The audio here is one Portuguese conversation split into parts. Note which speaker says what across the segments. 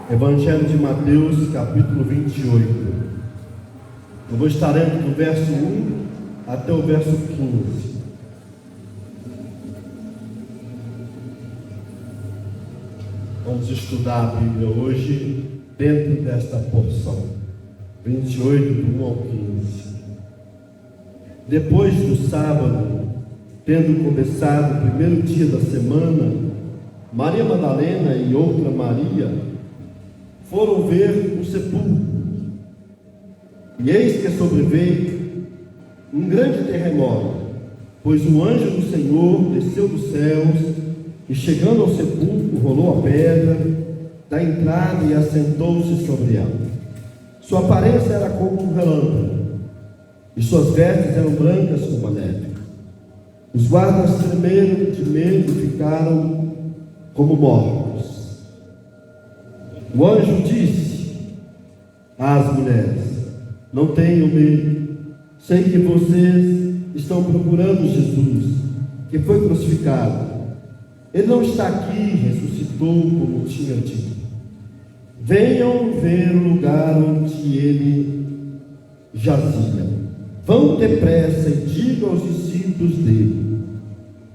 Speaker 1: Evangelho de Mateus, capítulo 28. Eu vou estar lendo do verso 1 até o verso 15. Vamos estudar a Bíblia hoje dentro desta porção. 28, do 1 ao 15. Depois do sábado, tendo começado o primeiro dia da semana, Maria Madalena e outra Maria foram ver o sepulcro. E eis que sobreveio um grande terremoto, pois o anjo do Senhor desceu dos céus e, chegando ao sepulcro, rolou a pedra da entrada e assentou-se sobre ela. Sua aparência era como um relâmpago, e suas vestes eram brancas como a neve. Os guardas tremeram de medo e ficaram como mortos. O anjo disse às mulheres: não tenham medo, sei que vocês estão procurando Jesus, que foi crucificado. Ele não está aqui, ressuscitou como tinha dito. Venham ver o lugar onde ele jazia. Vão depressa e digam aos discípulos dele: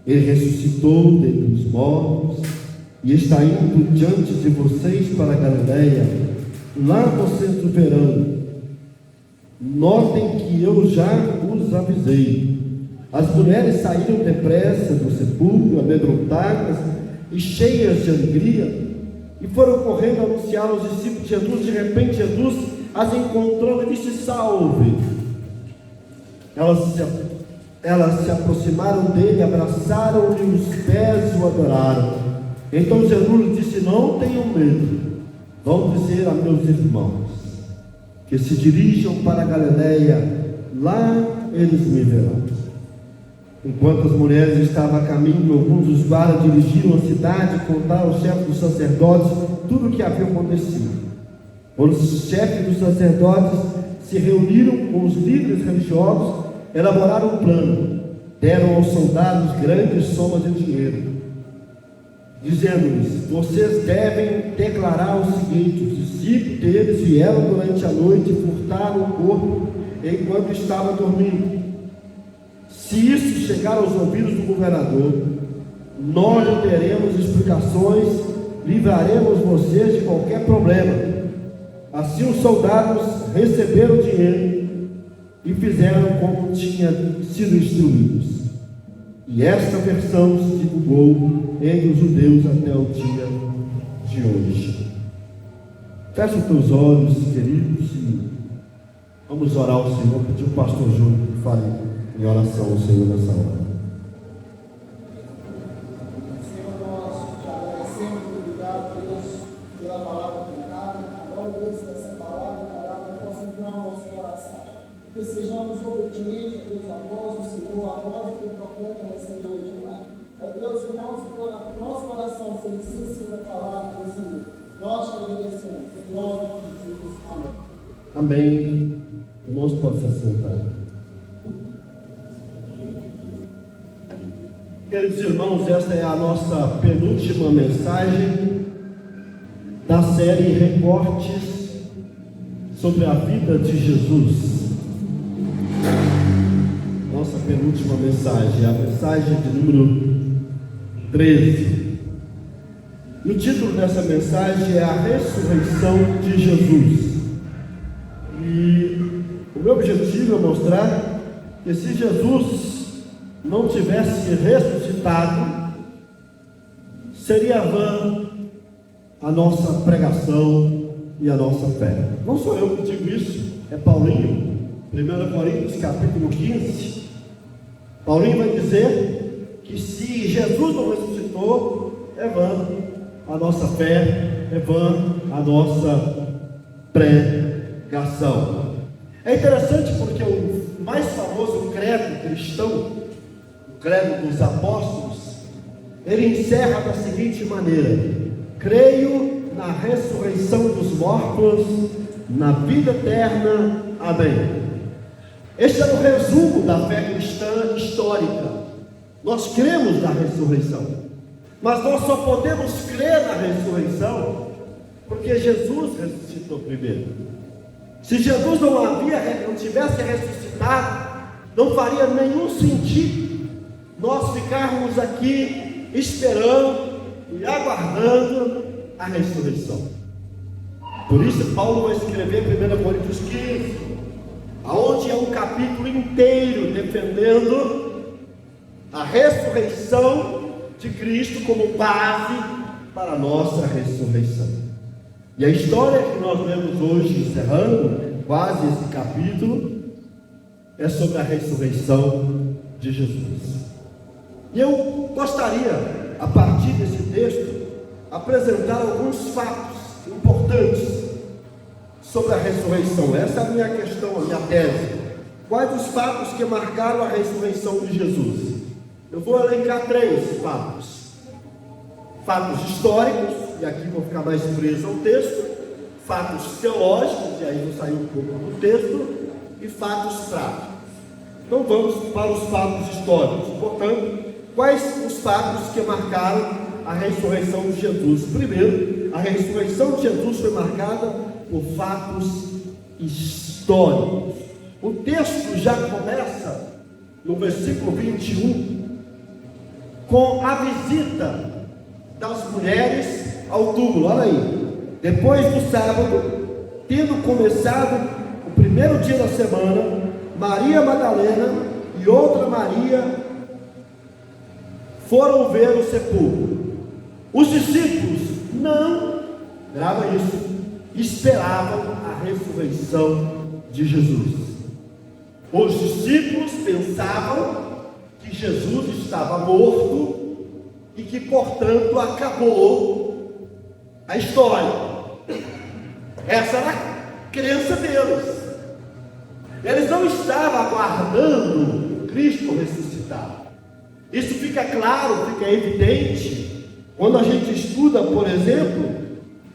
Speaker 1: ele ressuscitou dentre os mortos e está indo diante de vocês para a Galileia. Lá vocês o verão. Notem que eu já os avisei. As mulheres saíram depressa do sepulcro, amedrontadas e cheias de alegria, e foram correndo anunciar aos discípulos de Jesus. De repente Jesus as encontrou e disse: salve. Elas se aproximaram dele, abraçaram-lhe os pés e o adoraram. Então Jesus disse: não tenham medo, vão dizer a meus irmãos que se dirijam para a Galileia, lá eles me verão. Enquanto as mulheres estavam a caminho, alguns dos guardas dirigiram a cidade e contaram aos chefes dos sacerdotes tudo o que havia acontecido. Quando os chefes dos sacerdotes se reuniram com os líderes religiosos, elaboraram um plano. Deram aos soldados grandes somas de dinheiro, dizendo-lhes: vocês devem declarar o seguinte: os discípulos deles vieram durante a noite e furtaram o corpo enquanto estava dormindo. Se isso chegar aos ouvidos do governador, nós lhe teremos explicações, livraremos vocês de qualquer problema. Assim os soldados receberam o dinheiro e fizeram como tinha sido instruídos. E esta versão se divulgou entre os judeus até o dia de hoje. Feche os teus olhos, queridos, e vamos orar ao Senhor. Pedir o pastor Júnior que fale em oração ao Senhor nessa hora.
Speaker 2: Senhor, nós te agradecemos, obrigado, Deus, pela palavra pregada. Agora, Deus, dessa palavra possa entrar no nosso coração. Que sejamos obedientes, Deus, a voz do Senhor, a voz que proclama nessa noite, Pai. Deus, que nosso coração seja sensível à palavra do Senhor. Nós te agradecemos, em nome de Jesus. Amém.
Speaker 1: Amém. Irmãos, pode se sentar. Queridos irmãos, esta é a nossa penúltima mensagem da série Recortes sobre a vida de Jesus. Nossa penúltima mensagem, a mensagem de número 13. E o título dessa mensagem é A Ressurreição de Jesus. E o meu objetivo é mostrar que se Jesus não tivesse ressuscitado, seria vã a nossa pregação e a nossa fé. Não sou eu que digo isso, é Paulinho, 1 Coríntios capítulo 15. Paulinho vai dizer que se Jesus não ressuscitou, é vã a nossa fé, é vã a nossa pregação. É interessante porque o mais famoso credo cristão, o credo dos apóstolos, ele encerra da seguinte maneira: creio na ressurreição dos mortos, na vida eterna. Amém. Este é o resumo da fé cristã histórica. Nós cremos na ressurreição, mas nós só podemos crer na ressurreição Porque Jesus ressuscitou primeiro. Se Jesus não tivesse ressuscitado, não faria nenhum sentido nós ficarmos aqui esperando e aguardando a ressurreição. Por isso Paulo vai escrever 1 Coríntios 15, onde é um capítulo inteiro defendendo a ressurreição de Cristo como base para a nossa ressurreição. E a história que nós lemos hoje, encerrando quase esse capítulo, é sobre a ressurreição de Jesus. E eu gostaria, a partir desse texto, apresentar alguns fatos importantes sobre a ressurreição. Essa é a minha questão, a minha tese. Quais os fatos que marcaram a ressurreição de Jesus? Eu vou elencar 3 fatos. Fatos históricos, e aqui vou ficar mais preso ao texto. Fatos teológicos, e aí vou sair um pouco do texto. E fatos práticos. Então vamos para os fatos históricos. Portanto, quais os fatos que marcaram a ressurreição de Jesus? Primeiro, a ressurreição de Jesus foi marcada por fatos históricos. O texto já começa no versículo 21 com a visita das mulheres ao túmulo. Olha aí. Depois do sábado, tendo começado o primeiro dia da semana, Maria Madalena e outra Maria foram ver o sepulcro. Os discípulos não, grava isso, esperavam a ressurreição de Jesus. Os discípulos pensavam que Jesus estava morto e que, portanto, acabou a história. Essa era a crença deles. Eles não estavam aguardando Cristo ressuscitar. Isso fica claro, fica evidente quando a gente estuda, por exemplo,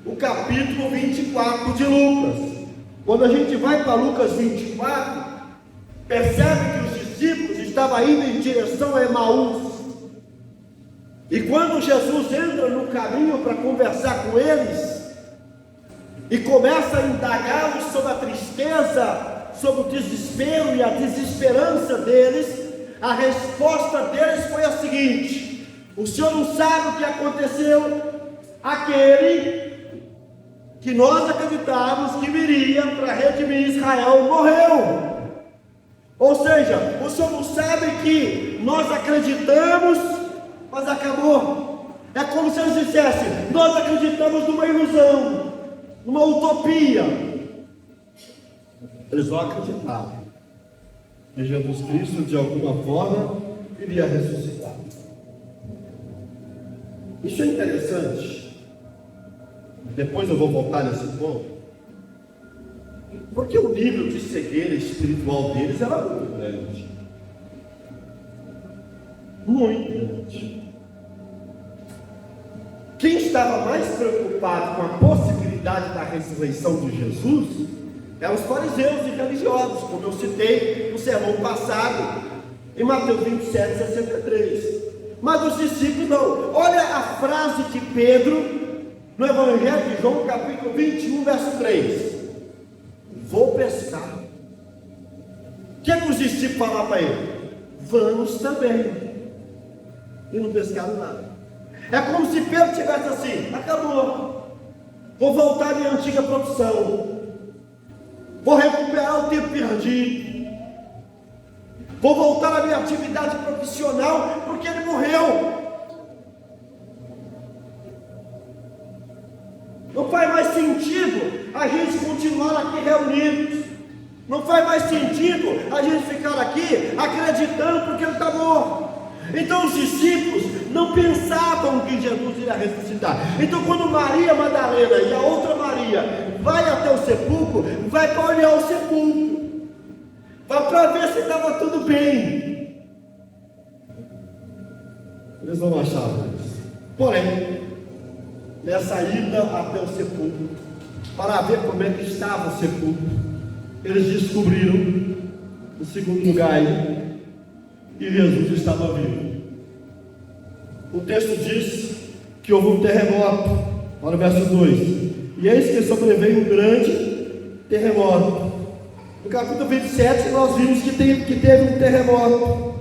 Speaker 1: o capítulo 24 de Lucas. Quando a gente vai para Lucas 24, percebe que os discípulos estavam indo em direção a Emaús. E quando Jesus entra no caminho para conversar com eles e começa a indagá-los sobre a tristeza, sobre o desespero e a desesperança deles, a resposta deles foi a seguinte: o senhor não sabe o que aconteceu? Aquele que nós acreditávamos que viria para redimir Israel morreu. Ou seja, o senhor não sabe que nós acreditamos, mas acabou. É como se eles dissessem: nós acreditamos numa ilusão, numa utopia. Eles não acreditavam que Jesus Cristo de alguma forma iria ressuscitar. Isso é interessante. Depois eu vou voltar nesse ponto, porque o nível de cegueira espiritual deles era muito grande. Muito grande. Quem estava mais preocupado com a possibilidade da ressurreição de Jesus eram os fariseus e religiosos, como eu citei no sermão passado, em Mateus 27, 63. Mas os discípulos não. Olha a frase de Pedro no Evangelho de João, capítulo 21, verso 3. Vou pescar. O que é que os discípulos falaram para ele? Vamos também. E não pescaram nada. É como se Pedro tivesse assim: acabou, vou voltar à minha antiga profissão, vou recuperar o tempo perdido, vou voltar à minha atividade profissional, porque ele morreu. Não faz mais sentido a gente continuar aqui reunidos. Não faz mais sentido a gente ficar aqui acreditando porque ele está morto. Então os discípulos não pensavam que Jesus iria ressuscitar. Então quando Maria Madalena e a outra Maria vai até o sepulcro, vai para olhar o sepulcro, vai para ver se estava tudo bem. Eles não achavam isso. Porém, nessa ida até o sepulcro, para ver como é que estava o sepulcro, eles descobriram, em segundo lugar, que Jesus estava vivo. O texto diz que houve um terremoto. Olha o verso 2: E eis que sobreveio um grande terremoto. No capítulo 27 nós vimos que teve um terremoto.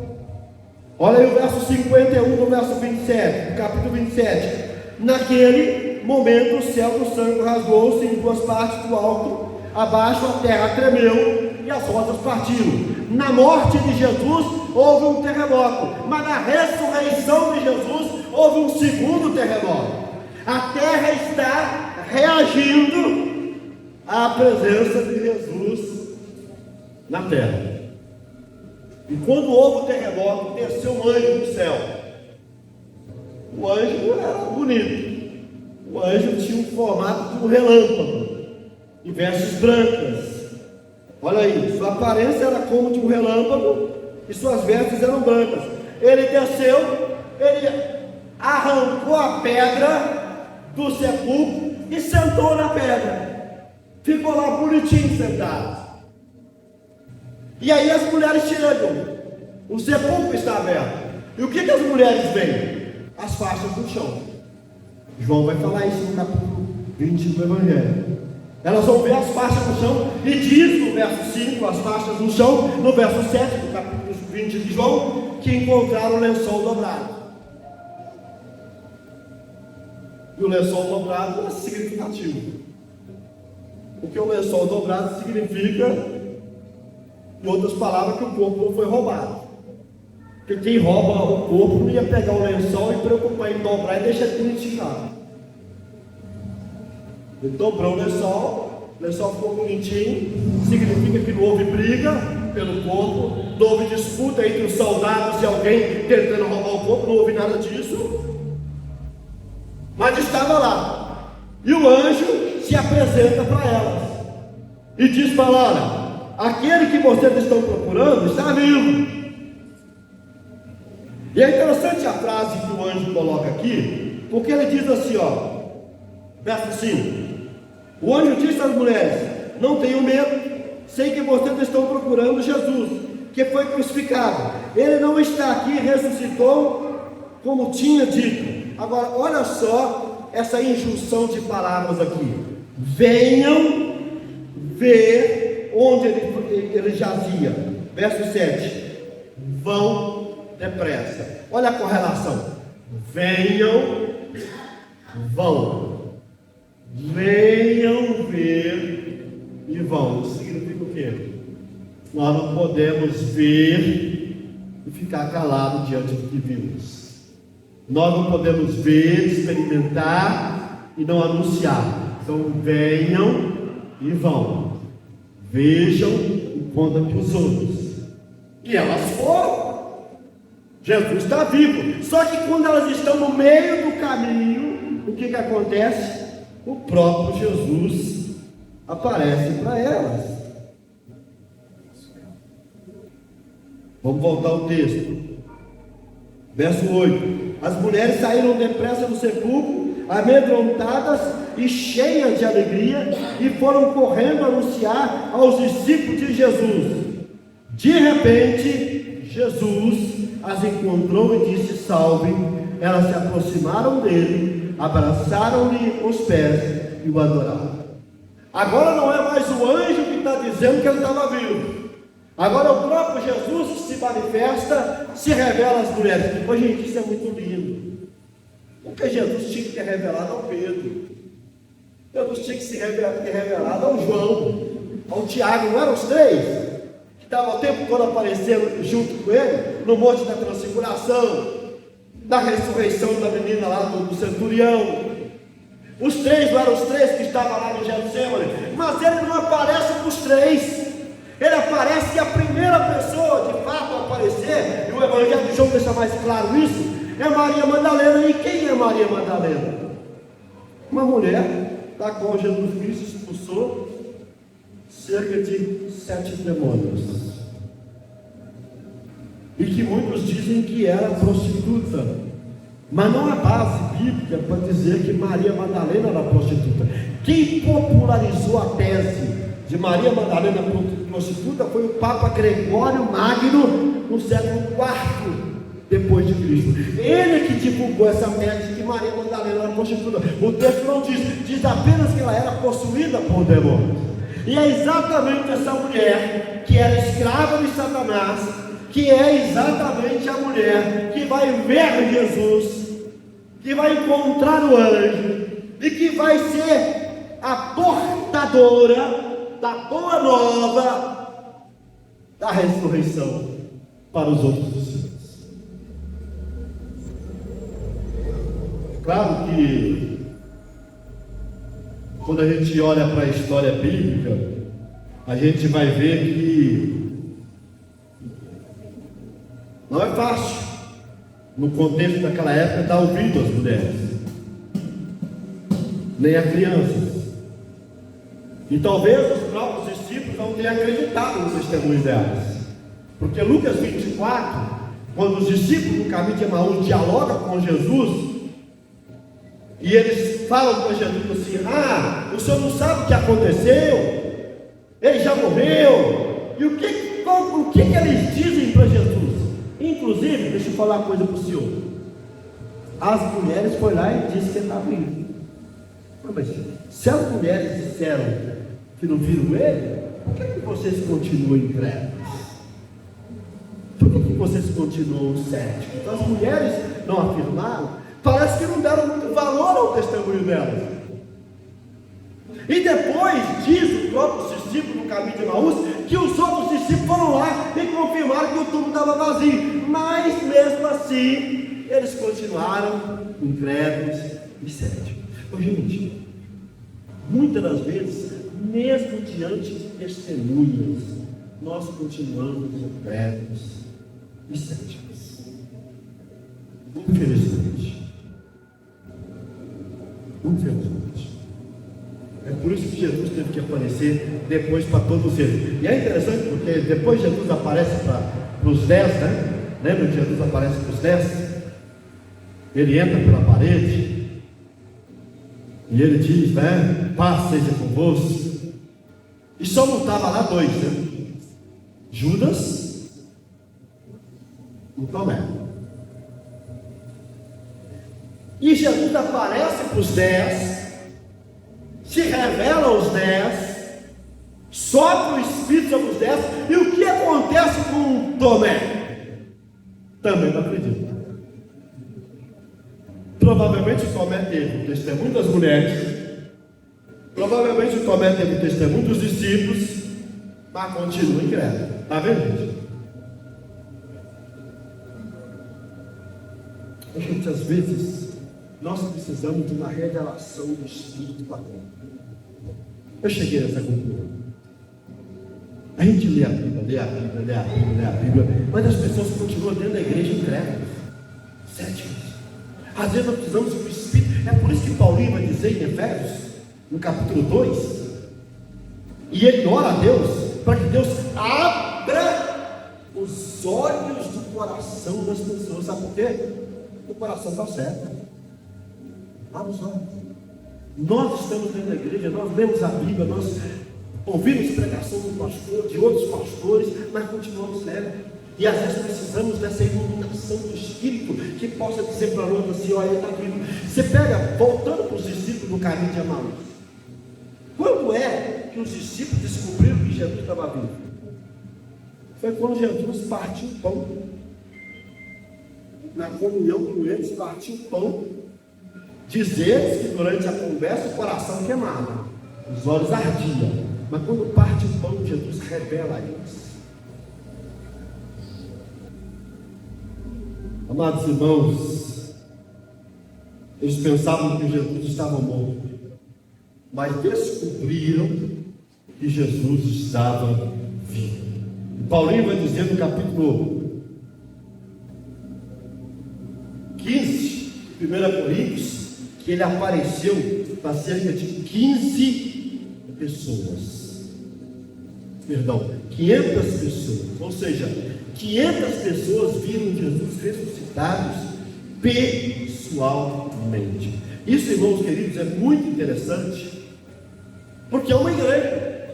Speaker 1: Olha aí o verso 51 do verso 27, do capítulo 27. Naquele momento o céu do sangue rasgou-se em duas partes, do alto abaixo, a terra tremeu e as rochas partiram. Na morte de Jesus houve um terremoto, mas na ressurreição de Jesus houve um segundo terremoto. A terra está reagindo à presença de Jesus na terra. E quando houve o terremoto, desceu um anjo do céu. O anjo era bonito. O anjo tinha um formato de um relâmpago, e vestes brancas. Olha aí, sua aparência era como de um relâmpago, e suas vestes eram brancas. Ele desceu, ele arrancou a pedra do sepulcro e sentou na pedra. Ficou lá bonitinho sentado. E aí as mulheres chegam, o sepulcro está aberto. E o que as mulheres veem? As faixas no chão. João vai falar isso no capítulo 20 do Evangelho. Elas vão ver as faixas no chão, e diz no verso 5, as faixas no chão, no verso 7 do capítulo 20 de João, que encontraram o lençol dobrado. E o lençol dobrado é significativo, porque o lençol dobrado significa, em outras palavras, que o corpo não foi roubado. Porque quem rouba o corpo não ia pegar o lençol e preocupar em dobrar e deixar ele bonitinho lá. Ele dobrou o lençol ficou bonitinho, significa que não houve briga pelo corpo, não houve disputa entre os soldados e alguém tentando roubar o corpo, não houve nada disso. Mas estava lá, e o anjo se apresenta para elas e diz para ela: olha, aquele que vocês estão procurando está vivo. E é interessante a frase que o anjo coloca aqui, porque ele diz assim, ó, verso 5: o anjo disse às mulheres: não tenham medo, sei que vocês estão procurando Jesus, que foi crucificado. Ele não está aqui, ressuscitou, como tinha dito. Agora, olha só essa injunção de palavras aqui: venham ver onde ele jazia. Verso 7: vão depressa. Olha a correlação: venham, vão. Venham ver e vão. Isso significa o quê? Nós não podemos ver e ficar calado diante do que vimos. Nós não podemos ver, experimentar e não anunciar. Então venham e vão. Vejam e contem para os outros. E elas foram. Jesus está vivo. Só que quando elas estão no meio do caminho, o que acontece? O próprio Jesus aparece para elas. Vamos voltar ao texto. Verso 8: as mulheres saíram depressa do sepulcro, amedrontadas e cheias de alegria, e foram correndo anunciar aos discípulos de Jesus. De repente, Jesus as encontrou e disse: salve. Elas se aproximaram dele, abraçaram-lhe os pés e o adoraram. Agora não é mais o anjo que está dizendo que ele estava vivo. Agora o próprio Jesus se manifesta, se revela às mulheres. Ô gente, isso é muito lindo. Porque Jesus tinha que ter revelado ao Pedro. Jesus tinha que ter revelado ao João, ao Tiago. Não eram os três que estavam o tempo todo aparecendo junto com ele no monte da transfiguração, da ressurreição da menina lá do centurião? Os três não eram os três que estavam lá no Getsemane, mas ele não aparece para os três. Ele aparece, e a primeira pessoa de fato a aparecer, e o Evangelho de João deixa mais claro isso, é Maria Madalena. E quem é Maria Madalena? Uma mulher da qual Jesus Cristo expulsou cerca de 7 demônios, e que muitos dizem que era prostituta, mas não há base bíblica para dizer que Maria Madalena era prostituta. Quem popularizou a tese de Maria Madalena prostituta foi o Papa Gregório Magno, no século IV. depois de Cristo. Ele que divulgou essa tese de que Maria Madalena era prostituta. O texto não diz apenas que ela era possuída por demônios. E é exatamente essa mulher que era escrava de Satanás, que é exatamente a mulher que vai ver Jesus, que vai encontrar o anjo e que vai ser a portadora da boa nova da ressurreição para os outros discípulos. Claro que quando a gente olha para a história bíblica, a gente vai ver que não é fácil, no contexto daquela época, dar ouvido às mulheres, nem a crianças. E talvez os próprios discípulos não tenham acreditado no testemunho delas, porque Lucas 24, quando os discípulos no caminho de Emaús dialogam com Jesus, e eles falam com Jesus assim: o senhor não sabe o que aconteceu? Ele já morreu. E o que eles dizem para Jesus? Inclusive, deixa eu falar uma coisa para o senhor. As mulheres foram lá e disseram que ele estava vivo. Mas se as mulheres disseram que não viram ele, por que vocês continuam incrédulos? Por que vocês continuam céticos? Então, as mulheres não afirmaram. Parece que não deram muito valor ao testemunho delas. E depois diz o próprio discípulo no caminho de Emaús que os outros discípulos foram lá e confirmaram que o túmulo estava vazio. Mas mesmo assim, eles continuaram incrédulos e céticos. Gente, muitas das vezes, mesmo diante de testemunhas, nós continuamos incrédulos e céticos. Infelizmente. É por isso que Jesus teve que aparecer depois para todos eles. E é interessante porque depois Jesus aparece para os 10, né? Lembra que Jesus aparece para os 10? Ele entra pela parede e ele diz, né? Paz seja convosco. E só não estava lá dois, né? Judas e Tomé. E Jesus aparece para os 10, se revela aos 10, sopra o Espírito sobre os 10, e o que acontece com Tomé? Também não acredita. Provavelmente o Tomé teve o testemunho das mulheres, provavelmente o Tomé teve o testemunho dos discípulos, mas continua incrédulo. Está vendo, gente? Gente, às vezes nós precisamos de uma revelação do Espírito para nós. Eu cheguei nessa conclusão. A gente lê a Bíblia, mas as pessoas continuam dentro da igreja incrédulas, céticas. Às vezes nós precisamos do Espírito. É por isso que Paulinho vai dizer em Efésios, no capítulo 2, e ele ora a Deus para que Deus abra os olhos do coração das pessoas. Sabe por quê? O coração está certo. Vamos lá. Nós estamos dentro da igreja, nós lemos a Bíblia, nós ouvimos pregação do pastor, de outros pastores, mas continuamos cegos. E às vezes precisamos dessa iluminação do Espírito que possa dizer para nós assim: olha, ele está vivo. Você pega, voltando para os discípulos no caminho de Emaús. Quando é que os discípulos descobriram que Jesus estava vivo? Foi quando Jesus partiu o pão. Na comunhão com eles, partiu o pão. Diz eles que durante a conversa o coração queimava, os olhos ardiam. Mas quando parte o pão, Jesus revela a eles. Amados irmãos, eles pensavam que Jesus estava morto, mas descobriram que Jesus estava vivo. E Paulinho vai dizer no capítulo 15, 1 Coríntios, que ele apareceu para cerca de 15 pessoas. Perdão, 500 pessoas. Ou seja, 500 pessoas viram Jesus ressuscitados pessoalmente. Isso, irmãos queridos, é muito interessante, porque é uma igreja.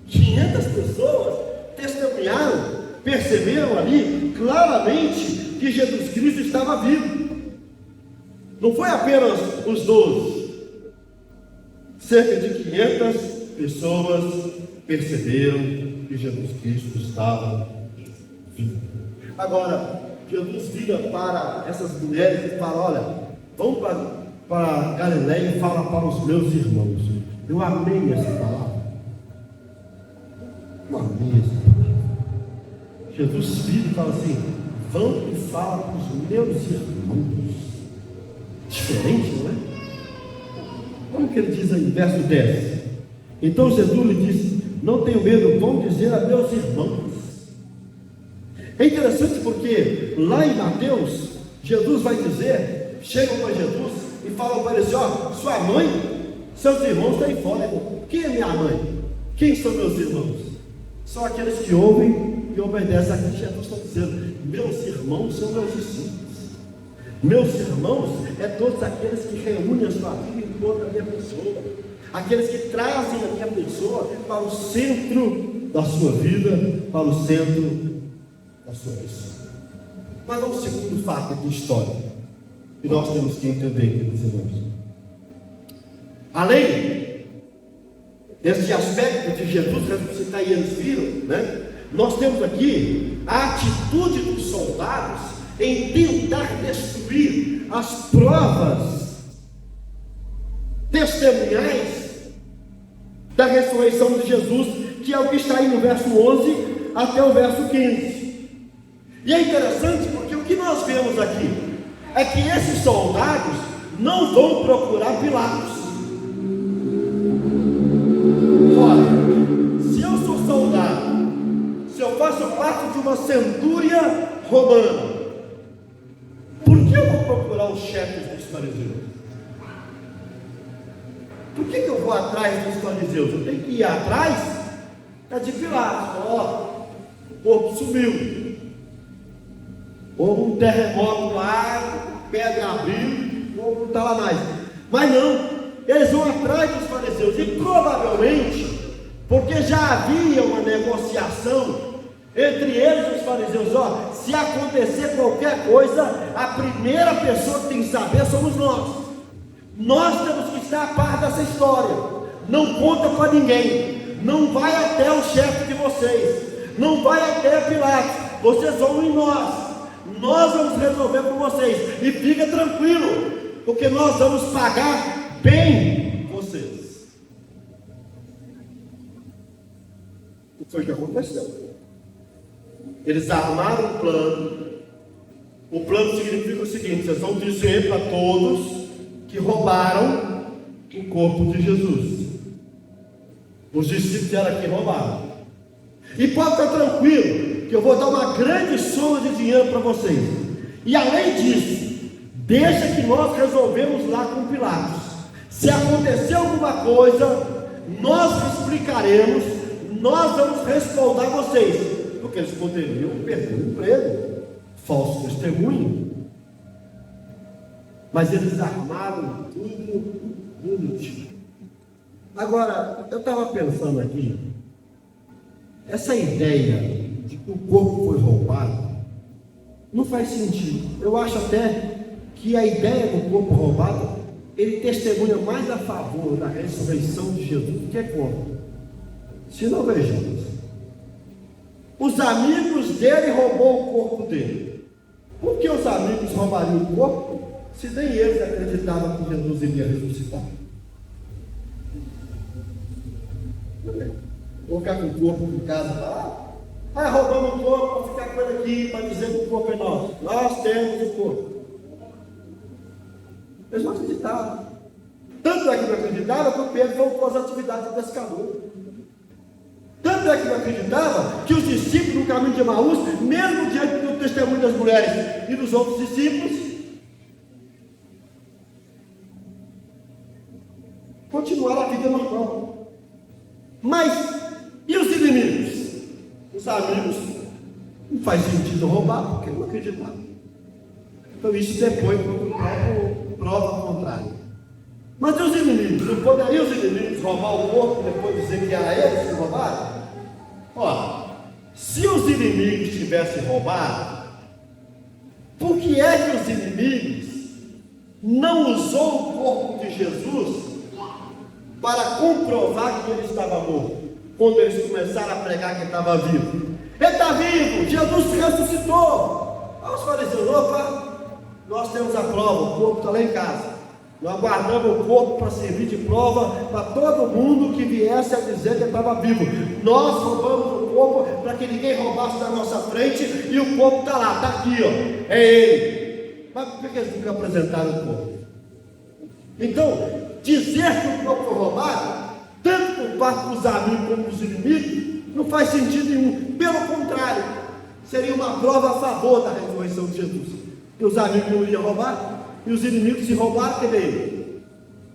Speaker 1: 500 pessoas testemunharam, perceberam ali claramente que Jesus Cristo estava vivo. Não foi apenas os 12. Cerca de 500 pessoas perceberam que Jesus Cristo estava vivo. Agora, Jesus vira para essas mulheres e fala: olha, vão para Galiléia e fala para os meus irmãos. Eu amei essa palavra. Eu amei essa palavra. Jesus vira e fala assim: vão e fala para os meus irmãos. Diferente, não é? Como que ele diz aí, verso 10? Então Jesus lhe disse: não tenho medo, vão dizer a meus irmãos. É interessante porque lá em Mateus, Jesus vai dizer, chegam para Jesus e falam para ele assim: ó, sua mãe, seus irmãos estão aí fora. Quem é minha mãe? Quem são meus irmãos? São aqueles que ouvem e obedecem a que Jesus está dizendo. Meus irmãos são meus discípulos. Meus irmãos é todos aqueles que reúnem a sua vida em torno da minha pessoa, aqueles que trazem a minha pessoa para o centro da sua vida, para o centro da sua pessoa. Mas há um segundo fato aqui histórico que nós temos que entender, queridos irmãos. Além desse aspecto de Jesus ressuscitar e eles viram, né? Nós temos aqui a atitude dos soldados em tentar destruir as provas testemunhais da ressurreição de Jesus, que é o que está aí no verso 11 até o verso 15. E é interessante porque o que nós vemos aqui é que esses soldados não vão procurar Pilatos. Ora, se eu sou soldado, se eu faço parte de uma centúria romana, por que eu vou procurar os chefes dos fariseus? Por que eu vou atrás dos fariseus? Eu tenho que ir atrás de Pilatos. Ó, o corpo sumiu. Ou um terremoto lá, pedra abriu, o corpo não está lá mais. Mas não, eles vão atrás dos fariseus. E provavelmente, porque já havia uma negociação entre eles e os fariseus: ó, se acontecer qualquer coisa, a primeira pessoa que tem que saber somos nós. Nós temos que estar a par dessa história. Não conta para ninguém. Não vai até o chefe de vocês. Não vai até Pilatos. Vocês vão em nós. Nós vamos resolver com vocês. E fica tranquilo, porque nós vamos pagar bem vocês. O que foi que aconteceu? Eles armaram um plano. O plano significa o seguinte: vocês vão dizer para todos que roubaram o corpo de Jesus. Os discípulos eram que roubaram. E pode estar tranquilo, que eu vou dar uma grande soma de dinheiro para vocês. E além disso, deixa que nós resolvemos lá com Pilatos. Se acontecer alguma coisa, nós explicaremos, nós vamos respaldar vocês. Porque eles poderiam perder o emprego, falso testemunho. Mas eles armaram tudo bonitinho. Agora, eu estava pensando aqui, essa ideia de que o corpo foi roubado não faz sentido. Eu acho até que a ideia do corpo roubado, ele testemunha mais a favor da ressurreição de Jesus do que contra. Se não, vejamos, os amigos dele roubou o corpo dele. Por que os amigos roubariam o corpo, se nem eles acreditavam que Jesus iria ressuscitar? Vou ficar com o corpo em casa lá. Roubamos o corpo para ficar com ele aqui, para dizer que o corpo é nosso. Nós temos o corpo. Eles não acreditavam. Tanto é que não acreditavam que o Pedro voltou às atividades de pescador. Tanto é que não acreditava que os discípulos no caminho de Emaús, mesmo diante do testemunho das mulheres e dos outros discípulos, continuaram a vida normal. Mas e os inimigos? Os amigos, não faz sentido roubar, porque não acreditavam. Então isso depois prova o contrário. Mas e os inimigos? Não poderiam os inimigos roubar o corpo e depois dizer que era eles que roubaram? Se os inimigos tivessem roubado, Por que é que os inimigos não usou o corpo de Jesus para comprovar que ele estava morto, quando eles começaram a pregar que estava vivo? Ele está vivo, Jesus ressuscitou. Aí os fariseus: opa, nós temos a prova, o corpo está lá em casa. Nós aguardamos o corpo para servir de prova para todo mundo que viesse a dizer que estava vivo. Nós roubamos o corpo para que ninguém roubasse da nossa frente, e o corpo está lá, está aqui, ó, é ele. Mas por que eles nunca apresentaram o corpo? Então, dizer que o corpo foi roubado, tanto por parte dos amigos como dos inimigos, não faz sentido nenhum. Pelo contrário, seria uma prova a favor da ressurreição de Jesus. Que os amigos não iriam roubar, e os inimigos se roubaram, que veio,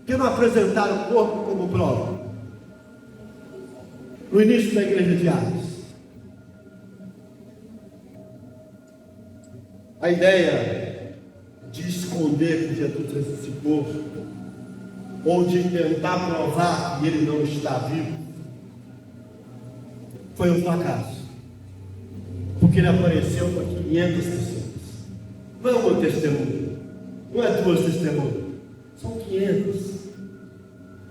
Speaker 1: que não apresentaram o corpo como prova. No início da igreja de Atos, a ideia de esconder que Jesus ressuscitou, ou de tentar provar que ele não está vivo, foi um fracasso, porque ele apareceu para 500 pessoas. Não é um testemunho, não é 2 testemunhas, são 500.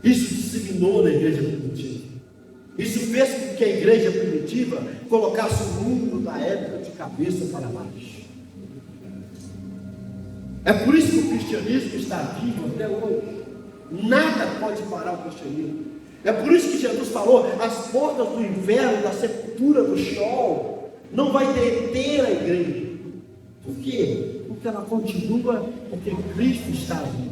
Speaker 1: Isso disciplinou na igreja primitiva. Isso fez com que a igreja primitiva colocasse o mundo da época de cabeça para baixo. É por isso que o cristianismo está vivo até hoje. Nada pode parar o cristianismo. É por isso que Jesus falou: as portas do inferno, da sepultura, do Sheol, não vai deter a igreja. Por quê? Porque ela continua, porque Cristo está ali.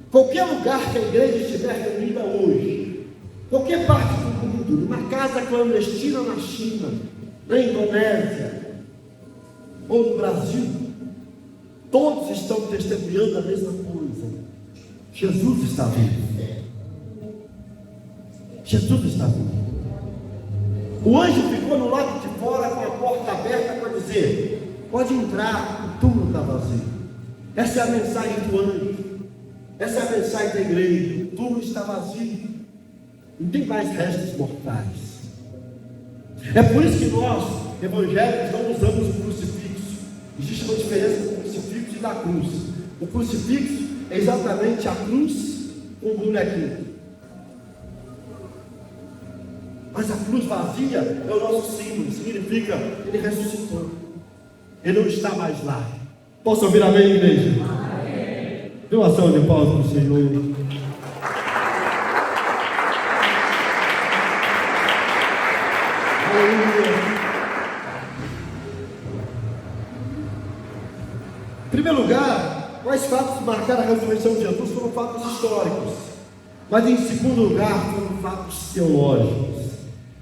Speaker 1: Qualquer lugar que a igreja estiver reunida hoje, qualquer parte do mundo, numa casa clandestina na China, na Indonésia ou no Brasil, todos estão testemunhando a mesma coisa: Jesus está vivo. Jesus está vivo. O anjo ficou no lado de fora com a porta aberta para dizer: pode entrar, o túmulo está vazio. Essa é a mensagem do anjo, essa é a mensagem da igreja: o túmulo está vazio, não tem mais restos mortais. É por isso que nós, evangélicos, não usamos o crucifixo. Existe uma diferença do crucifixo e da cruz. O crucifixo é exatamente a cruz com o bonequinho, mas a cruz vazia é o nosso símbolo. Significa que ele ressuscitou, ele não está mais lá. Posso ouvir amém, igreja? Amém. Dê uma salva de palmas para o Senhor. Em primeiro lugar, quais fatos marcaram a ressurreição de Jesus? Foram fatos históricos. Mas em segundo lugar, foram fatos teológicos.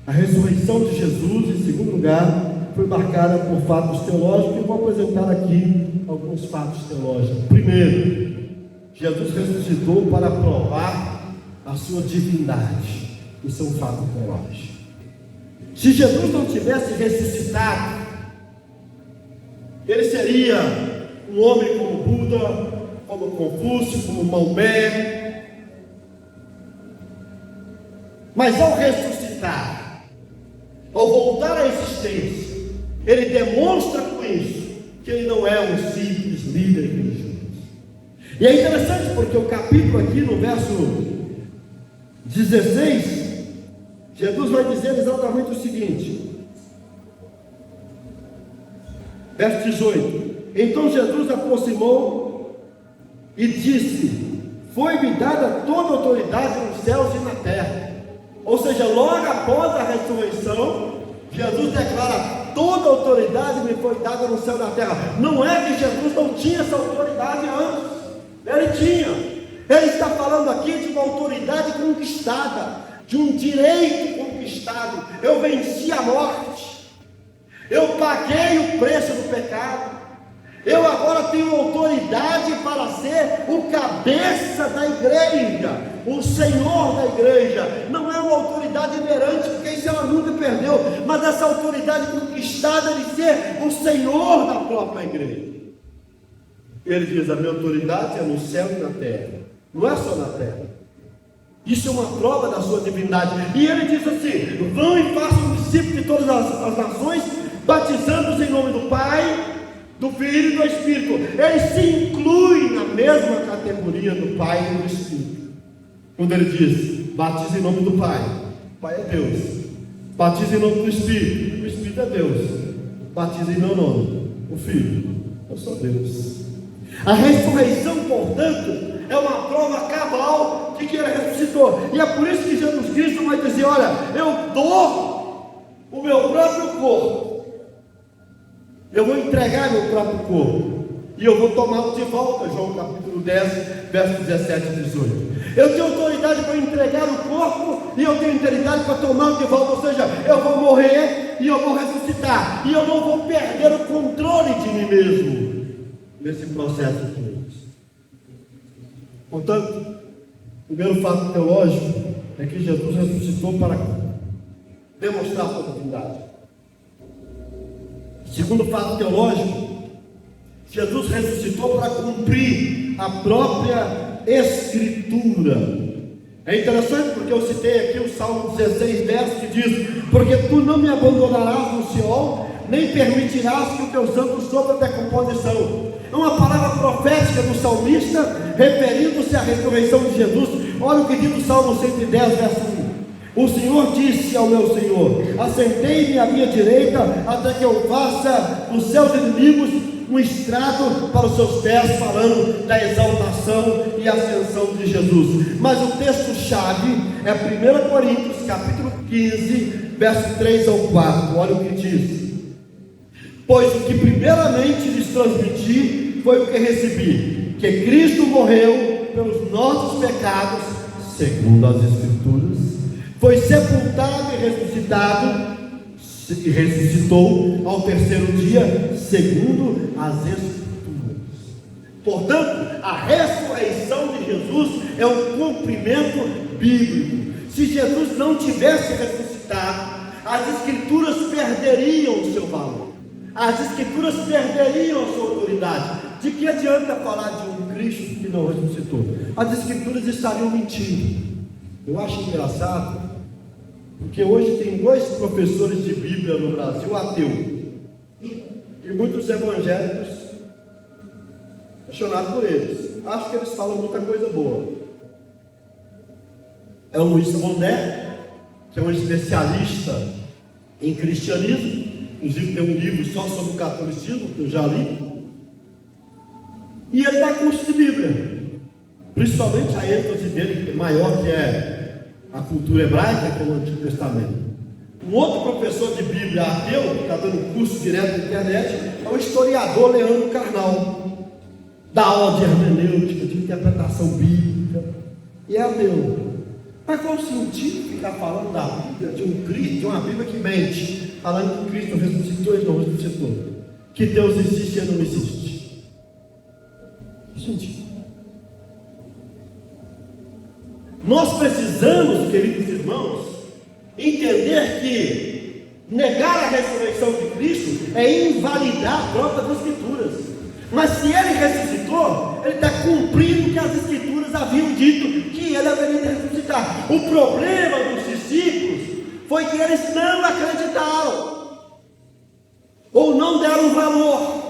Speaker 1: A ressurreição de Jesus, em segundo lugar, foi marcada por fatos teológicos. Eu vou apresentar aqui alguns fatos teológicos. Primeiro, Jesus ressuscitou para provar a sua divindade. Isso é um fato teológico. Se Jesus não tivesse ressuscitado, ele seria um homem como Buda, como Confúcio, como Maomé. Mas ao ressuscitar, ao voltar à existência, ele demonstra com isso que ele não é um simples líder religioso. E é interessante porque o capítulo aqui, no verso 16, Jesus vai dizer exatamente o seguinte, verso 18: então Jesus aproximou e disse: foi-me dada toda a autoridade nos céus e na terra. Ou seja, logo após a ressurreição, Jesus declara: toda a autoridade me foi dada no céu e na terra. Não é que Jesus não tinha essa autoridade antes, ele tinha. Ele está falando aqui de uma autoridade conquistada, de um direito conquistado. Eu venci a morte, eu paguei o preço do pecado, eu agora tenho autoridade para ser o cabeça da igreja, o Senhor da igreja. Não é uma autoridade inerente, porque isso ela nunca perdeu, mas essa autoridade conquistada de ser o Senhor da própria igreja. Ele diz: a minha autoridade é no céu e na terra. Não é só na terra. Isso é uma prova da sua divindade. E ele diz assim: vão e façam discípulos de todas as nações, batizando-os em nome do Pai, do Filho e do Espírito. Ele se inclui na mesma categoria do Pai e do Espírito. Quando ele diz: batiza em nome do Pai, o Pai é Deus. Batiza em nome do Espírito, o Espírito é Deus. Batiza em meu nome, o Filho, eu sou Deus. A ressurreição, portanto, é uma prova cabal de que ele ressuscitou. E é por isso que Jesus Cristo vai dizer: olha, eu dou o meu próprio corpo, eu vou entregar meu próprio corpo, e eu vou tomá-lo de volta. João capítulo 10, versos 17 e 18. Eu tenho autoridade para entregar o corpo, e eu tenho autoridade para tomá-lo de volta. Ou seja, eu vou morrer e eu vou ressuscitar, e eu não vou perder o controle de mim mesmo nesse processo de Deus. Portanto, o primeiro fato teológico é que Jesus ressuscitou para demonstrar sua divindade. Segundo fato teológico, Jesus ressuscitou para cumprir a própria Escritura. É interessante porque eu citei aqui o Salmo 16, verso que diz: porque tu não me abandonarás no Seol, nem permitirás que o teu santo sofra decomposição. É uma palavra profética do salmista, referindo-se à ressurreição de Jesus. Olha o que diz o Salmo 110, verso 1. O Senhor disse ao meu Senhor: assentei-me à minha direita, até que eu faça dos seus inimigos um estrado para os seus pés, falando da exaltação e ascensão de Jesus. Mas o texto-chave é 1 Coríntios, capítulo 15, verso 3 ao 4. Olha o que diz: pois o que primeiramente lhes transmiti foi o que recebi, que Cristo morreu pelos nossos pecados, segundo as Escrituras, foi sepultado e ressuscitou ao terceiro dia, segundo as Escrituras. Portanto, a ressurreição de Jesus é um cumprimento bíblico. Se Jesus não tivesse ressuscitado, as Escrituras perderiam o seu valor, as Escrituras perderiam a sua autoridade. De que adianta falar de um Cristo que não ressuscitou? As Escrituras estariam mentindo. Eu acho engraçado, porque hoje tem dois professores de Bíblia no Brasil ateu, e muitos evangélicos apaixonados por eles. Acho que eles falam muita coisa boa. É o Luiz Mondé, que é um especialista em cristianismo, inclusive tem um livro só sobre o catolicismo, que eu já li, e ele dá curso de Bíblia, principalmente a ênfase dele maior, que é a cultura hebraica, que é o Antigo Testamento. Um outro professor de Bíblia ateu, que está dando curso direto na internet, é o historiador Leandro Carnal, da aula de hermenêutica, de interpretação bíblica, e é ateu. Mas qual o sentido ficar falando da Bíblia, de um Cristo, de uma Bíblia que mente, falando que Cristo ressuscitou e não ressuscitou, que Deus existe e não existe? Que sentido? Nós precisamos, queridos irmãos, entender que negar a ressurreição de Cristo é invalidar a própria das Escrituras. Mas se ele ressuscitou, ele está cumprindo o que as Escrituras haviam dito, que ele haveria de ressuscitar. O problema dos discípulos foi que eles não acreditaram, ou não deram valor.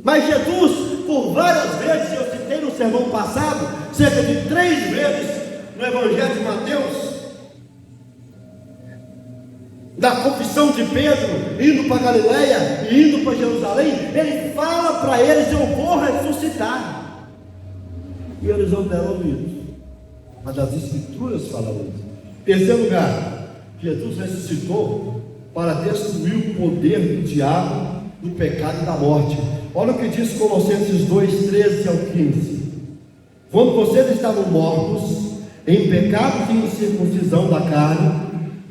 Speaker 1: Mas Jesus, por várias vezes, eu citei no sermão passado, cerca de 3 vezes no Evangelho de Mateus, da confissão de Pedro, indo para Galileia e indo para Jerusalém, ele fala para eles: eu vou ressuscitar. E eles não deram ouvidos, mas as Escrituras falam isso. Em terceiro lugar, Jesus ressuscitou para destruir o poder do diabo, do pecado e da morte. Olha o que diz Colossenses 2, 13 ao 15. Quando vocês estavam mortos em pecados e incircuncisão da carne,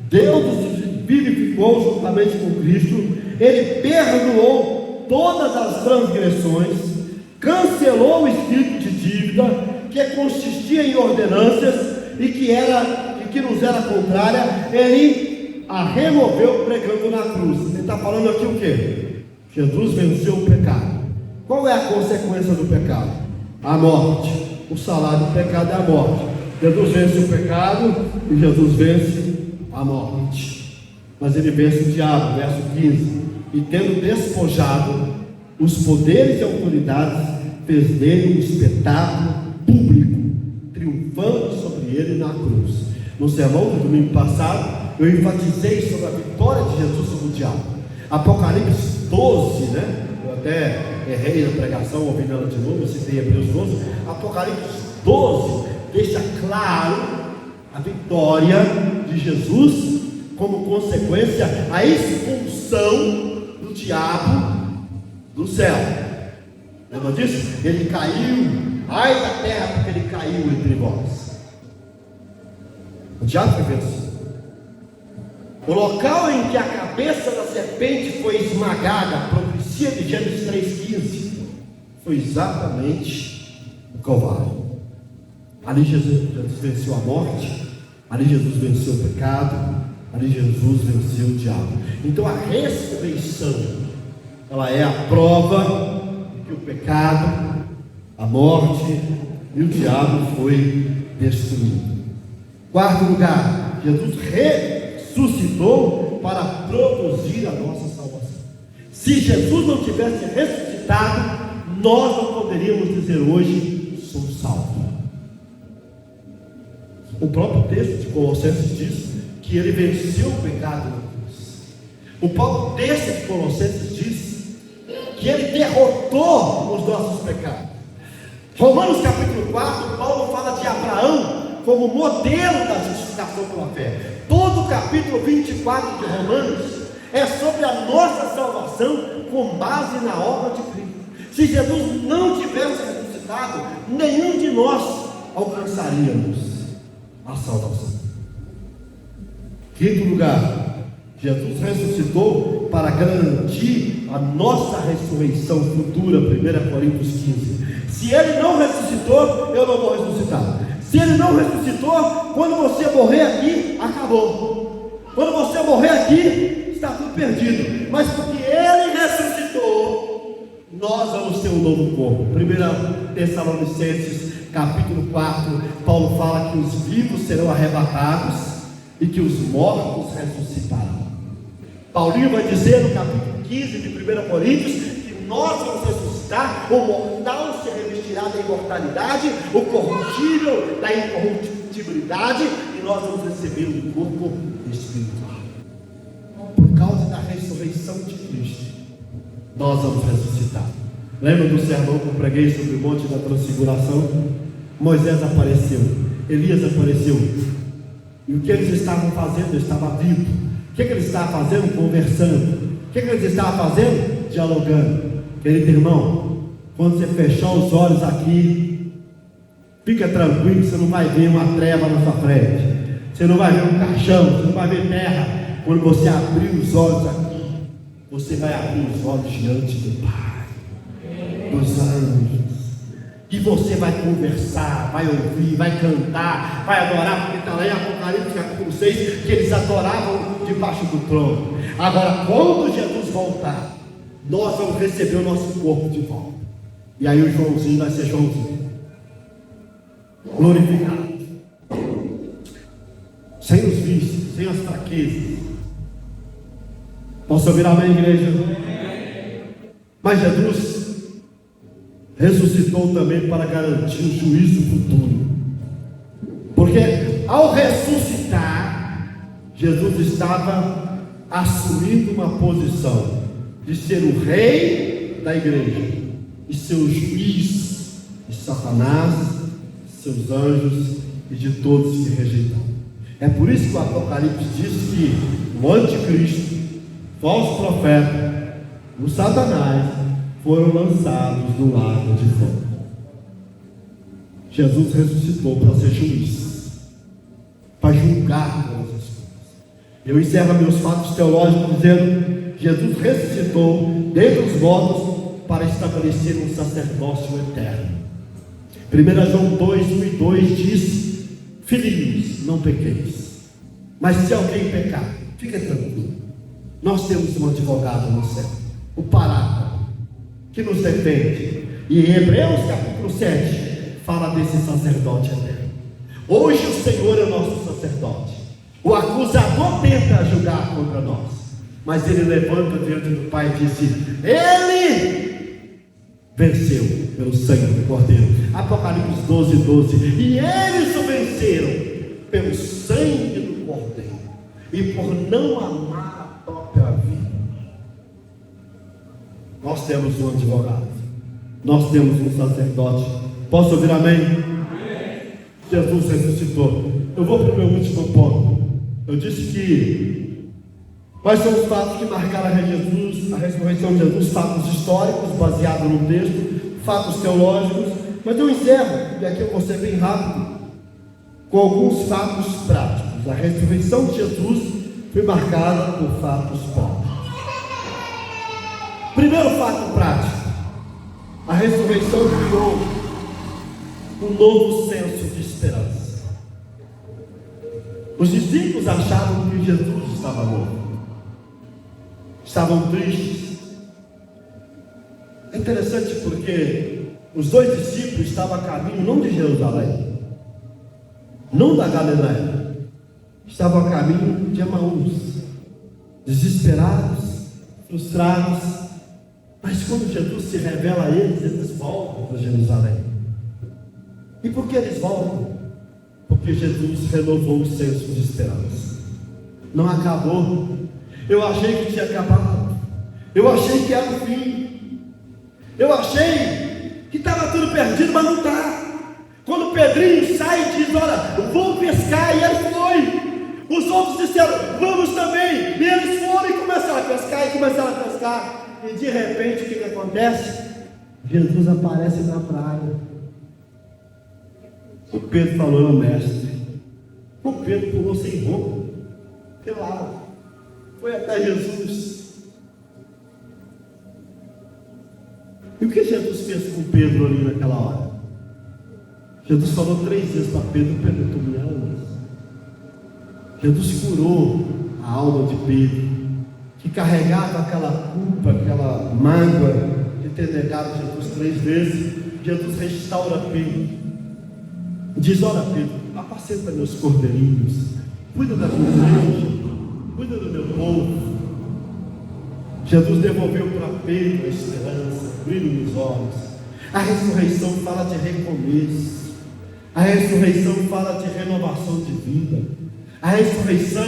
Speaker 1: Deus os vivificou juntamente com Cristo. Ele perdoou todas as transgressões, cancelou o espírito de dívida que consistia em ordenanças e que nos era contrária. Ele a removeu pregando na cruz. Ele está falando aqui o quê? Jesus venceu o pecado. Qual é a consequência do pecado? A morte. O salário do pecado é a morte. Jesus vence o pecado e Jesus vence a morte. Mas ele vence o diabo, verso 15. E tendo despojado os poderes e autoridades, fez dele um espetáculo público, triunfando sobre ele na cruz. No sermão do domingo passado, eu enfatizei sobre a vitória de Jesus sobre o diabo. Apocalipse 12, né? Eu até errei na pregação, ouvindo ela de novo, eu citei Hebreus 12. Apocalipse 12 deixa claro a vitória de Jesus, como consequência a expulsão do diabo do céu. Lembra disso? Ele caiu, ai da terra, porque ele caiu entre vós. O diabo foi vencido. O local em que a cabeça da serpente foi esmagada, profecia de Gênesis 3,15, foi exatamente o Calvário. Ali Jesus venceu a morte, ali Jesus venceu o pecado, ali Jesus venceu o diabo. Então a ressurreição, ela é a prova de que o pecado, a morte e o diabo foi destruído. Quarto lugar, Jesus ressuscitou para produzir a nossa salvação. Se Jesus não tivesse ressuscitado, nós não poderíamos dizer hoje, sou salvo. O próprio texto de Colossenses diz que ele venceu o pecado na cruz. O próprio texto de Colossenses diz que ele derrotou os nossos pecados. Romanos capítulo 4, Paulo fala de Abraão como modelo da justificação pela fé. Todo o capítulo 24 de Romanos é sobre a nossa salvação com base na obra de Cristo. Se Jesus não tivesse ressuscitado, nenhum de nós alcançaríamos a salvação. Quinto lugar, Jesus ressuscitou para garantir a nossa ressurreição futura, 1 Coríntios 15. Se ele não ressuscitou, eu não vou ressuscitar. Se ele não ressuscitou, quando você morrer aqui, acabou. Quando você morrer aqui, está tudo perdido. Mas porque ele ressuscitou, nós vamos ter um novo corpo. 1 Tessalonicenses capítulo 4, Paulo fala que os vivos serão arrebatados e que os mortos ressuscitarão. Paulinho vai dizer no capítulo 15 de 1 Coríntios que nós vamos ressuscitar, o mortal se revestirá da imortalidade, o corruptível da incorruptibilidade, e nós vamos receber um corpo espiritual. Por causa da ressurreição de Cristo, nós vamos ressuscitar. Lembra do sermão que eu preguei sobre o Monte da Transfiguração? Moisés apareceu, Elias apareceu, e o que eles estavam fazendo? Eles estavam vivos. O que eles estavam fazendo? Conversando. O que eles estavam fazendo? Dialogando. Querido irmão, quando você fechar os olhos aqui, fica tranquilo, você não vai ver uma treva na sua frente, você não vai ver um caixão, você não vai ver terra. Quando você abrir os olhos aqui, você vai abrir os olhos diante do Pai, dos anjos, e você vai conversar, vai ouvir, vai cantar, vai adorar, porque está lá em Apocalipse capítulo 6, que eles adoravam debaixo do trono. Agora, quando Jesus voltar, nós vamos receber o nosso corpo de volta, e aí o Joãozinho vai ser Joãozinho, glorificado, sem os vícios, sem as fraquezas. Posso ouvir amém, igreja? Mas Jesus ressuscitou também para garantir o juízo futuro, porque ao ressuscitar, Jesus estava assumindo uma posição de ser o rei da igreja e ser o juiz de Satanás, seus anjos e de todos que rejeitaram. É por isso que o Apocalipse diz que o anticristo, falso profeta, o Satanás foram lançados no lago de fogo. Jesus ressuscitou para ser juiz, para julgar todas as coisas. Eu encerro meus fatos teológicos dizendo: Jesus ressuscitou dentre os mortos para estabelecer um sacerdócio eterno. 1 João 2, 1 e 2 diz: filhinhos, não pequeis, mas se alguém pecar, fica tranquilo, nós temos um advogado no céu, o Paráclito, que nos defende. E em Hebreus capítulo 7 fala desse sacerdote eterno. Hoje o Senhor é o nosso sacerdote, o acusador tenta julgar contra nós, mas ele levanta diante do Pai e disse: Ele venceu pelo sangue do Cordeiro. Apocalipse 12, 12. E eles o venceram pelo sangue do Cordeiro e por não amar a própria vida. Nós temos um advogado, nós temos um sacerdote. Posso ouvir amém? Amém. Jesus ressuscitou. Eu vou para o meu último ponto. Eu disse que quais são os fatos que marcaram a ressurreição de Jesus, fatos históricos baseados no texto, fatos teológicos, mas eu encerro, e aqui eu vou ser bem rápido, com alguns fatos práticos. A ressurreição de Jesus foi marcada por fatos práticos. Primeiro fato prático: a ressurreição criou um novo senso de esperança. Os discípulos achavam que Jesus estava morto, estavam tristes. É interessante porque os dois discípulos estavam a caminho não de Jerusalém, não da Galileia, estavam a caminho de Emaús, desesperados, frustrados. Mas quando Jesus se revela a eles, eles voltam para Jerusalém. E por que eles voltam? Porque Jesus renovou o senso de esperança. Não acabou. Eu achei que tinha acabado. Eu achei que era o fim. Eu achei que estava tudo perdido, mas não está. Quando Pedrinho sai e diz: olha, eu vou pescar, e ele foi. Os outros disseram: vamos também. E eles foram e começaram a pescar. E de repente, o que acontece? Jesus aparece na praia. O Pedro falou: mestre. O Pedro pulou sem roupa, pelado, foi até Jesus. E o que Jesus fez com Pedro ali naquela hora? Jesus falou 3 vezes para Pedro: Pedro, tu me amas? Jesus curou a alma de Pedro, que carregava aquela culpa, aquela mágoa de ter negado Jesus 3 vezes. Jesus restaura Pedro. Diz: olha, Pedro, apacenta meus cordeirinhos, cuida da minha igreja, cuida do meu povo. Jesus devolveu para Pedro a esperança, brilho nos olhos. A ressurreição fala de recomeço. A ressurreição fala de renovação de vida. A ressurreição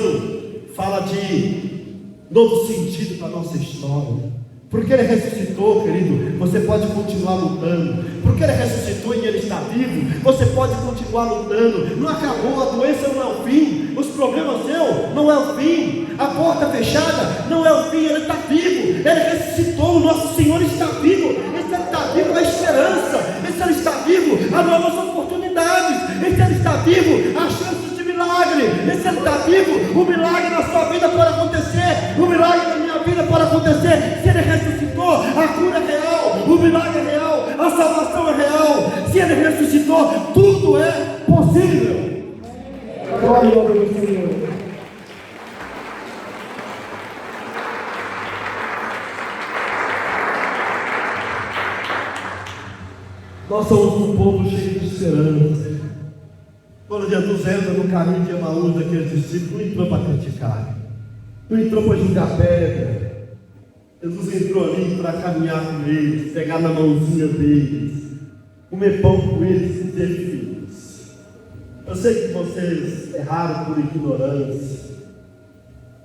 Speaker 1: fala de novo sentido para a nossa história. Porque Ele ressuscitou, querido, você pode continuar lutando. Porque Ele ressuscitou e Ele está vivo, você pode continuar lutando. Não acabou, a doença não é o fim, os problemas seus não é o fim, a porta fechada não é o fim. Ele está vivo, Ele ressuscitou, o nosso Senhor está vivo. Esse Ele está vivo, a esperança. Esse Ele está vivo, há novas oportunidades. Esse Ele está vivo, há chances de milagre. Esse Ele está vivo, o milagre na sua vida pode acontecer, o milagre na minha vida pode acontecer. Se Ele ressuscitou, a cura é real, o milagre é real, a salvação é real. Se Ele ressuscitou, tudo é possível. Glória ao Senhor. Nós somos um povo cheio de esperança. Quando Jesus entra no caminho de Emaús, daqueles discípulos, não entrou para criticar, não entrou para julgar pedra. Jesus entrou ali para caminhar com eles, pegar na mãozinha deles, comer pão com eles e ter filhos. Eu sei que vocês erraram por ignorância,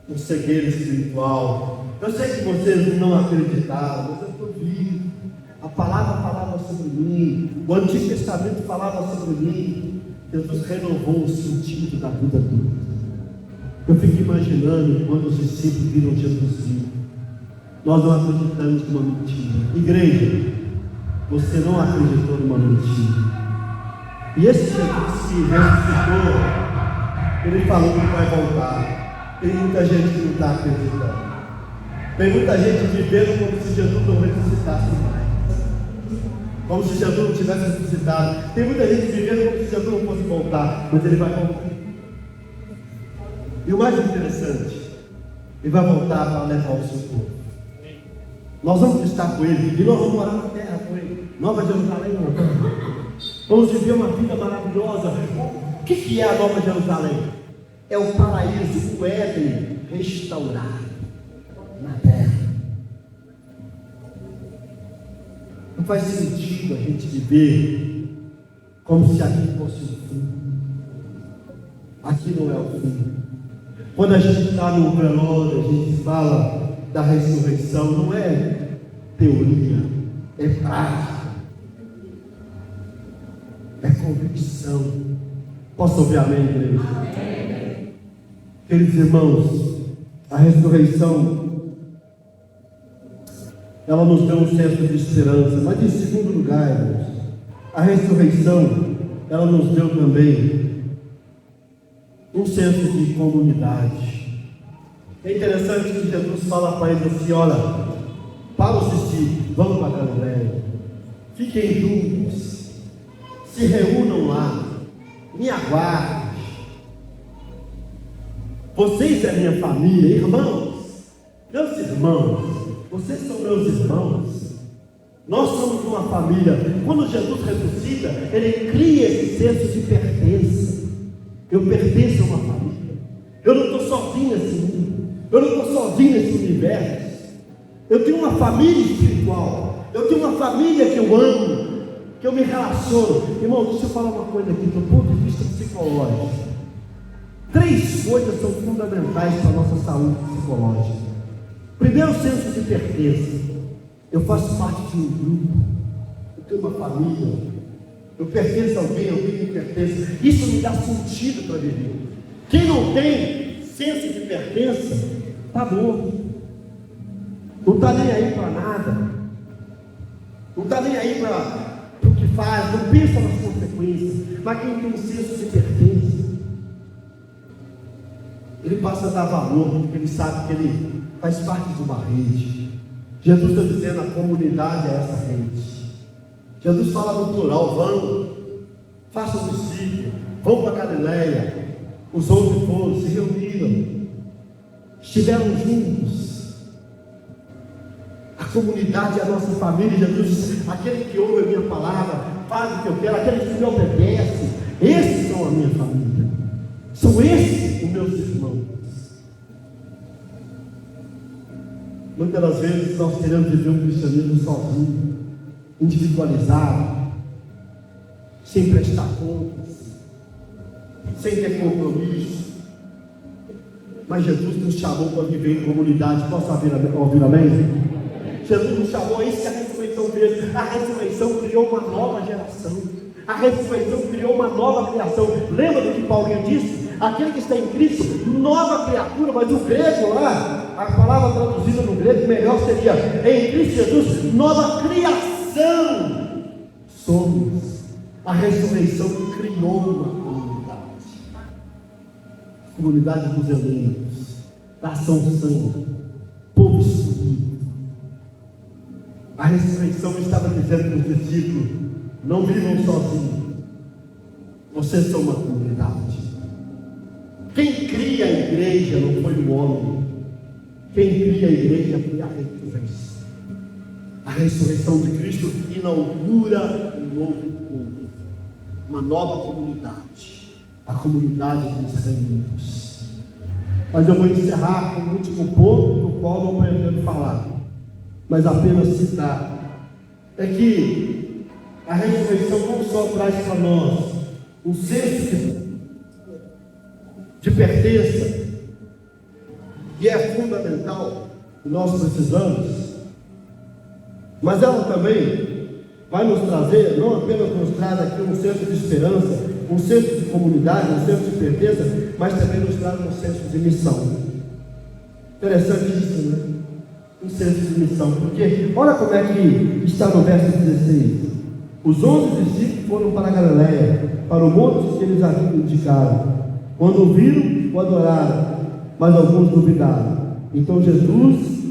Speaker 1: por cegueira espiritual. Eu sei que vocês não acreditaram, mas eu estou vivo. A palavra falava sobre mim, o Antigo Testamento falava sobre mim. Jesus renovou o sentido da vida dele. Eu fico imaginando quando os discípulos viram Jesus vivo. Nós não acreditamos numa mentira. Igreja, você não acreditou numa mentira. E esse Jesus que ressuscitou, Ele falou que vai voltar. Tem muita gente que não está acreditando. Tem muita gente vivendo como se Jesus não ressuscitasse mais, como se Jesus não tivesse ressuscitado. Tem muita gente vivendo como se Jesus não fosse voltar, mas Ele vai voltar. E o mais interessante, Ele vai voltar para levar o seu povo. Nós vamos estar com Ele, e nós vamos morar na terra com Ele. Nova Jerusalém, vamos viver uma vida maravilhosa. O que é a Nova Jerusalém? É o paraíso, o Éden restaurado na terra. Não faz sentido a gente viver como se aqui fosse o fim. Aqui não é o fim. Quando a gente está no velório, a gente fala da ressurreição, não é teoria, é prática, é convicção. Posso ouvir amém, igreja? Amém. Queridos irmãos, a ressurreição, ela nos deu um senso de esperança, mas em segundo lugar, irmãos, a ressurreição, ela nos deu também um senso de comunidade. É interessante que Jesus fala para eles assim: olha, para os discípulos, vamos para Galileia, fiquem juntos, se reúnam lá, me aguardem. Vocês é minha família, irmãos, meus irmãos, vocês são meus irmãos. Nós somos uma família. Quando Jesus ressuscita, ele cria esse senso de pertença. Eu pertenço a uma família. Eu não estou sozinho nesse mundo. Eu não estou sozinho nesse universo. Eu tenho uma família espiritual. Eu tenho uma família que eu amo, que eu me relaciono. Irmão, deixa eu falar uma coisa aqui do ponto de vista psicológico. 3 coisas são fundamentais para a nossa saúde psicológica. Primeiro, o senso de pertença. Eu faço parte de um grupo, eu tenho uma família, eu pertenço a alguém me pertence. Isso me dá sentido para viver. Quem não tem senso de pertença está morto, não está nem aí para nada, não está nem aí para o que faz, não pensa nas consequências. Mas quem tem senso de pertença, ele passa a dar valor, porque ele sabe que ele faz parte de uma rede. Jesus está dizendo: a comunidade é essa rede. Jesus fala no plural: vão, façam discípulos, vão para Galileia. Os 11 foram, se reuniram, estiveram juntos. A comunidade é a nossa família. Jesus diz: aquele que ouve a minha palavra, faz o que eu quero, aquele que me obedece, esses são a minha família, são esses os meus irmãos. Muitas das vezes nós queremos viver um cristianismo sozinho, individualizado, sem prestar contas, sem ter compromisso. Mas Jesus nos chamou para viver em comunidade. Posso ouvir amém? Jesus nos chamou, é isso que a ressurreição fez. A ressurreição criou uma nova geração. A ressurreição criou uma nova criação. Lembra do que Paulinho disse? Aquele que está em Cristo, nova criatura. Mas o grego lá, a palavra traduzida no grego melhor seria: em Cristo Jesus, nova criação somos. A ressurreição criou uma comunidade dos eleitos, da ação santa, povo escolhido. A ressurreição estava dizendo para os discípulos: não vivam sozinhos, vocês são uma comunidade. Quem cria a igreja não foi o homem, quem cria a igreja foi a ressurreição. A ressurreição de Cristo inaugura um novo povo, uma nova comunidade, a comunidade dos reunidos. Mas eu vou encerrar com o último ponto, do qual não pretendo falar, mas apenas citar. É que a ressurreição não só traz para nós um senso de pertença, que é fundamental, que nós precisamos, mas ela também vai nos trazer, não apenas nos traz aqui um senso de esperança, um senso de comunidade, um senso de pertença, mas também nos traz um senso de missão. Interessante isso, né? Um senso de missão, porque olha como é que está no verso 16: os 11 discípulos foram para a Galileia, para o monte que eles haviam indicado. Quando o viram, o adoraram, mas alguns duvidaram. Então Jesus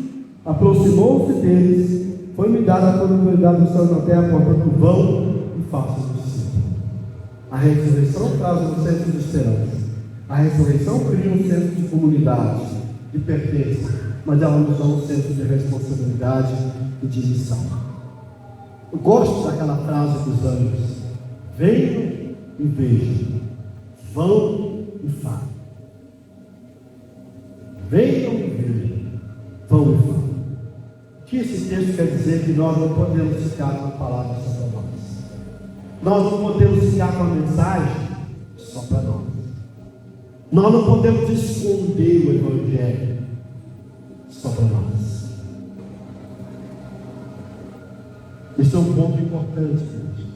Speaker 1: aproximou-se deles, foi-me dada a autoridade do céu e da terra, portanto vão e façam discípulos. A ressurreição traz um senso de esperança. A ressurreição cria um senso de comunidade, de pertença, mas ela nos dá um senso de responsabilidade e de missão. Eu gosto daquela frase dos anjos: venham e vejam, vão e façam. venham e vejam, vão e falam. O que esse texto quer dizer? Que nós não podemos ficar com a palavra só para nós. Nós não podemos ficar com a mensagem só para nós. Nós não podemos esconder o Evangelho só para nós. Isso é um ponto importante, gente.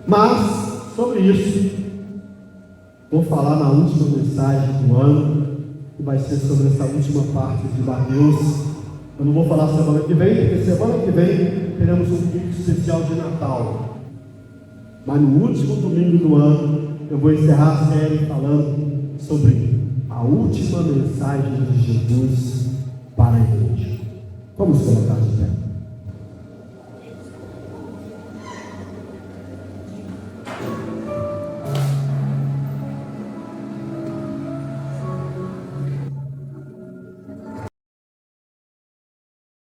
Speaker 1: Mas, sobre isso, vou falar na última mensagem do ano, que vai ser sobre essa última parte de Mateus. Eu não vou falar semana que vem, porque semana que vem teremos um domingo especial de Natal. Mas no último domingo do ano, eu vou encerrar a série falando sobre a última mensagem de Jesus para a igreja. Vamos colocar de pé.